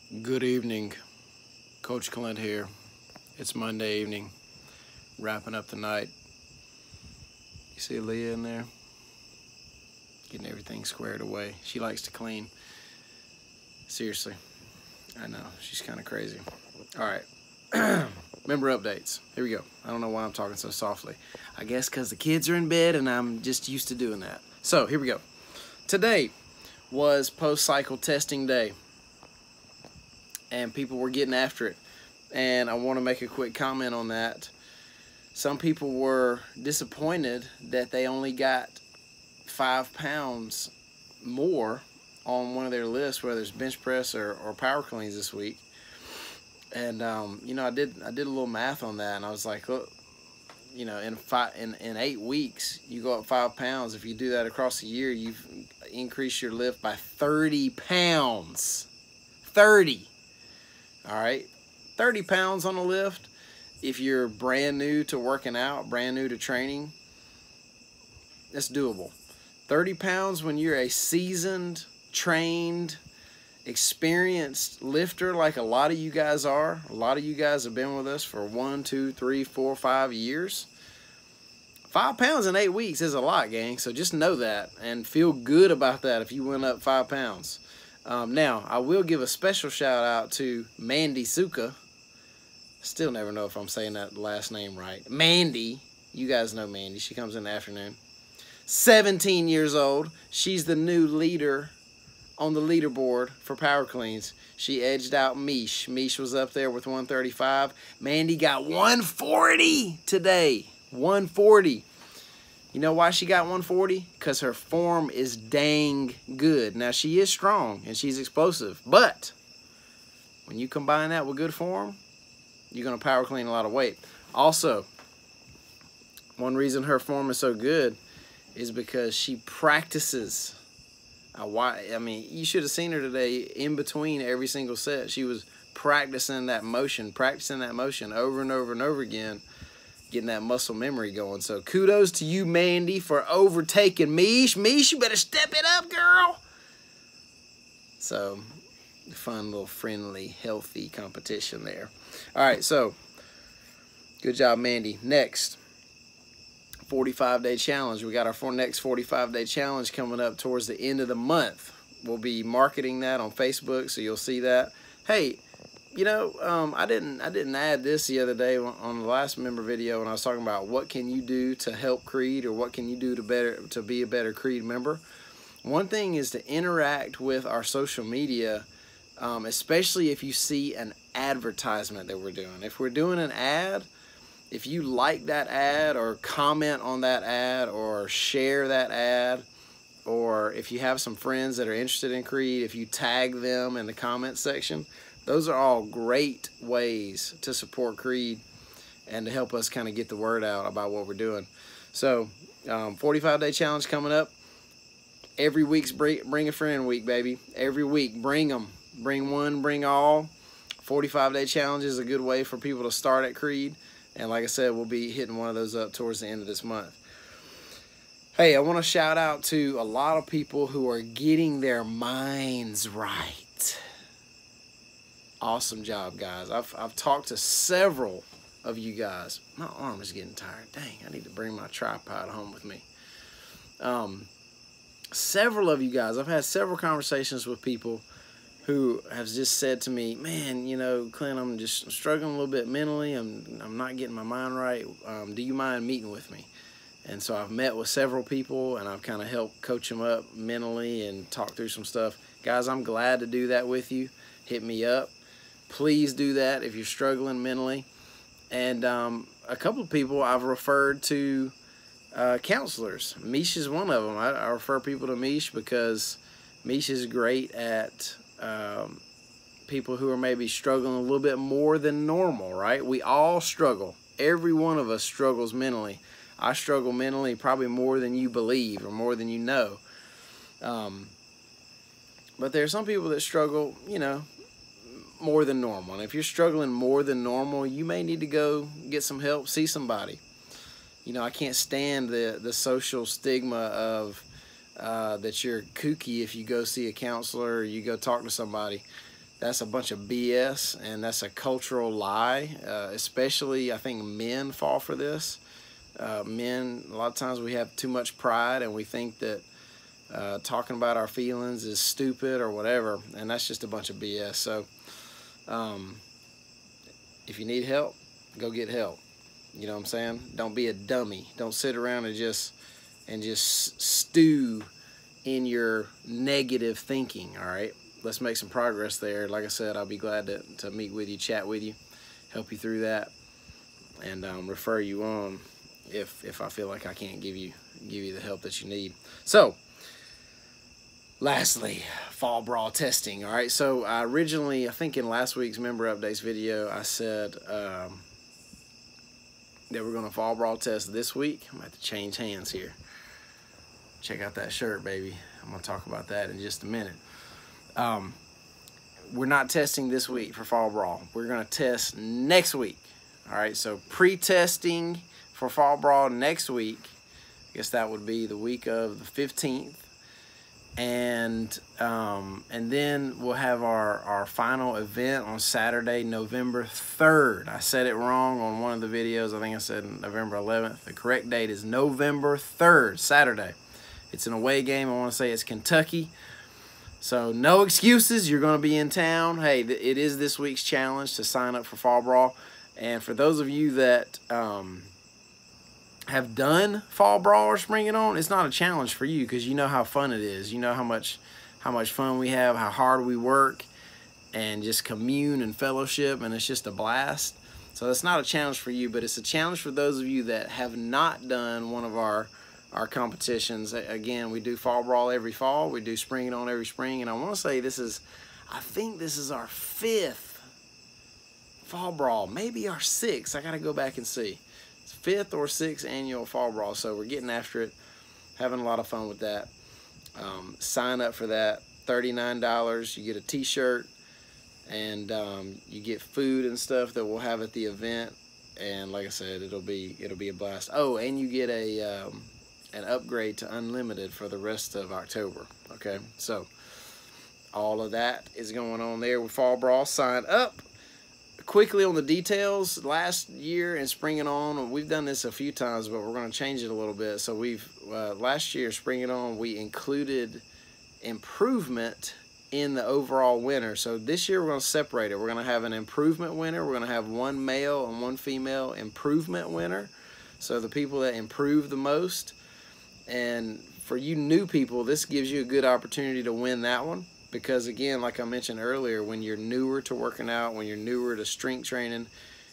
Good evening, Coach Clint here. It's Monday evening, wrapping up the night. You see Leah in there? Getting everything squared away. She likes to clean. Seriously, I know, she's kind of crazy. All right, member updates. Here we go. I don't know why I'm talking so softly. I guess because the kids are in bed and I'm just used to doing that. So here we go. Today was post-cycle testing day, and people were getting after it. And I want to make a quick comment on that. Some people were disappointed that they only got 5 pounds more on one of their lists, whether it's bench press or power cleans this week. And you know, I did a little math on that, and I was like, look, you know, in 8 weeks, you go up 5 pounds. If you do that across the year, you've increased your lift by 30 pounds. 30. All right, 30 pounds on a lift. If you're brand new to working out, brand new to training, that's doable. 30 pounds when you're a seasoned, trained, experienced lifter like a lot of you guys are. A lot of you guys have been with us for 1, 2, 3, 4, 5 years. 5 pounds in 8 weeks is a lot, gang. So just know that and feel good about that if you went up 5 pounds. Now, I will give a special shout out to Mandy Suka. Still never know if I'm saying that last name right. Mandy. You guys know Mandy. She comes in the afternoon. 17 years old. She's the new leader on the leaderboard for power cleans. She edged out Mish. Mish was up there with 135. Mandy got 140 today. 140. You know why she got 140? Because her form is dang good. Now, she is strong and she's explosive, but when you combine that with good form, you're going to power clean a lot of weight. Also, one reason her form is so good is because she practices. I mean, you should have seen her today in between every single set. She was practicing that motion over and over and over again, getting that muscle memory going. So kudos to you, Mandy, for overtaking Mish. Mish, you better step it up, girl. So, fun little friendly, healthy competition there. All right, so good job, Mandy. Next, 45-day challenge. We got our next 45-day challenge coming up towards the end of the month. We'll be marketing that on Facebook, so you'll see that. Hey, you know, I didn't add this the other day on the last member video when I was talking about what can you do to help Creed, or what can you do to be a better Creed member. One thing is to interact with our social media, especially if you see an advertisement that we're doing. If we're doing an ad, if you like that ad or comment on that ad or share that ad, or if you have some friends that are interested in Creed, if you tag them in the comment section, those are all great ways to support Creed and to help us kind of get the word out about what we're doing. So, 45-day challenge coming up. Every week's Bring a Friend week, baby. Every week, bring them. Bring one, bring all. 45-day challenge is a good way for people to start at Creed. And like I said, we'll be hitting one of those up towards the end of this month. Hey, I want to shout out to a lot of people who are getting their minds right. Awesome job, guys. I've talked to several of you guys. My arm is getting tired. Dang, I need to bring my tripod home with me. Several of you guys, I've had several conversations with people who have just said to me, man, you know, Clint, I'm just struggling a little bit mentally. I'm not getting my mind right. Do you mind meeting with me? And so I've met with several people, and I've kind of helped coach them up mentally and talk through some stuff. Guys, I'm glad to do that with you. Hit me up. Please do that if you're struggling mentally. And a couple of people I've referred to counselors. Mish is one of them. I refer people to Mish because Mish is great at people who are maybe struggling a little bit more than normal, right? We all struggle. Every one of us struggles mentally. I struggle mentally probably more than you believe or more than you know. But there are some people that struggle, you know, more than normal. And if you're struggling more than normal, you may need to go get some help, see somebody. You know, I can't stand the social stigma of that you're kooky if you go see a counselor or you go talk to somebody. That's a bunch of BS, and that's a cultural lie. Especially, I think men fall for this. Men, a lot of times we have too much pride, and we think that talking about our feelings is stupid or whatever, and that's just a bunch of BS. So if you need help, go get help. You know what I'm saying? Don't be a dummy. Don't sit around and just stew in your negative thinking. All right, let's make some progress there. Like I said, I'll be glad to meet with you, chat with you, help you through that, and refer you on if I feel like I can't give you the help that you need. So lastly, fall brawl testing. All right, so I originally, I think in last week's member updates video, I said that we're going to fall brawl test this week. I'm going to have to change hands here. Check out that shirt, baby. I'm going to talk about that in just a minute. We're not testing this week for fall brawl. We're going to test next week. All right, so pre-testing for fall brawl next week. I guess that would be the week of the 15th. And then we'll have our final event on Saturday, November 3rd. I said it wrong on one of the videos. I think I said November 11th. The correct date is November 3rd, Saturday. It's an away game. I want to say it's Kentucky. So no excuses. You're going to be in town. Hey, it is this week's challenge to sign up for Fall Brawl. And for those of you that have done Fall Brawl or Spring It On, it's not a challenge for you because you know how fun it is. You know how much fun we have, how hard we work, and just commune and fellowship, and it's just a blast. So it's not a challenge for you, but it's a challenge for those of you that have not done one of our competitions. Again, we do Fall Brawl every fall. We do Spring It On every spring, and I want to say I think this is our 5th Fall Brawl, maybe our 6th. I got to go back and see. 5th or 6th annual Fall Brawl, so we're getting after it, having a lot of fun with that. Sign up for that, $39. You get a t-shirt, and you get food and stuff that we'll have at the event, and like I said, it'll be a blast. Oh, and you get an upgrade to unlimited for the rest of October. Okay, so all of that is going on there with Fall Brawl. Sign up. Quickly on the details, last year in Spring It On, we've done this a few times, but we're going to change it a little bit. So last year, Spring It On, we included improvement in the overall winner. So this year we're going to separate it. We're going to have an improvement winner. We're going to have one male and one female improvement winner. So the people that improve the most. And for you new people, this gives you a good opportunity to win that one. Because again, like I mentioned earlier, when you're newer to working out, when you're newer to strength training,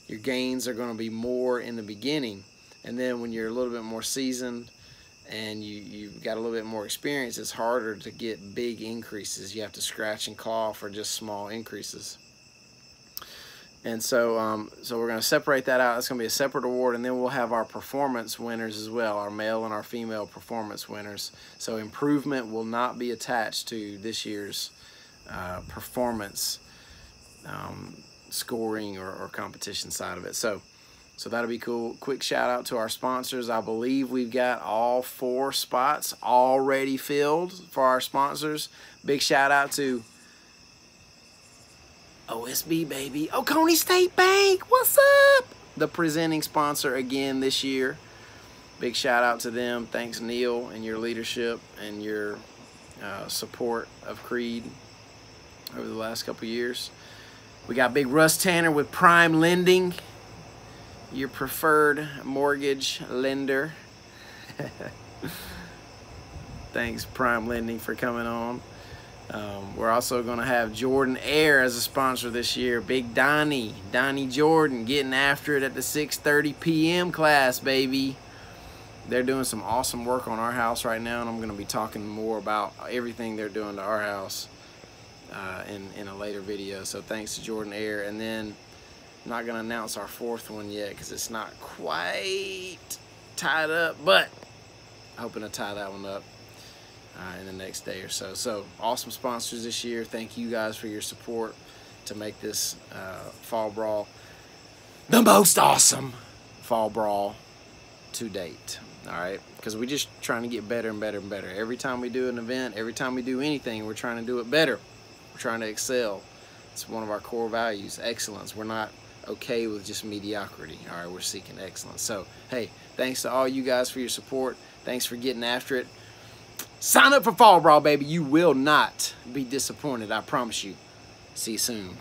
your gains are going to be more in the beginning. And then when you're a little bit more seasoned and you've got a little bit more experience, it's harder to get big increases. You have to scratch and claw for just small increases. And so, so we're going to separate that out. It's going to be a separate award, and then we'll have our performance winners as well, our male and our female performance winners. So improvement will not be attached to this year's performance scoring or competition side of it. So that'll be cool. Quick shout out to our sponsors. I believe we've got all 4 spots already filled for our sponsors. Big shout out to OSB, baby. Oconee State Bank, what's up? The presenting sponsor again this year. Big shout out to them. Thanks, Neil, and your leadership and your support of Creed over the last couple years. We got Big Russ Tanner with Prime Lending, your preferred mortgage lender. Thanks, Prime Lending, for coming on. We're also going to have Jordan Air as a sponsor this year. Big Donnie Jordan, getting after it at the 6:30 p.m. class, baby. They're doing some awesome work on our house right now, and I'm going to be talking more about everything they're doing to our house in a later video. So thanks to Jordan Air. And then I'm not going to announce our 4th one yet because it's not quite tied up, but hoping to tie that one up in the next day or so. So awesome sponsors this year. Thank you guys for your support to make this Fall Brawl the most awesome Fall Brawl to date. All right, because we're just trying to get better and better and better. Every time we do an event, every time we do anything, we're trying to do it better. We're trying to excel. It's one of our core values, excellence. We're not okay with just mediocrity. All right, we're seeking excellence. So, hey, thanks to all you guys for your support. Thanks for getting after it. Sign up for Fall Brawl, baby. You will not be disappointed, I promise you. See you soon.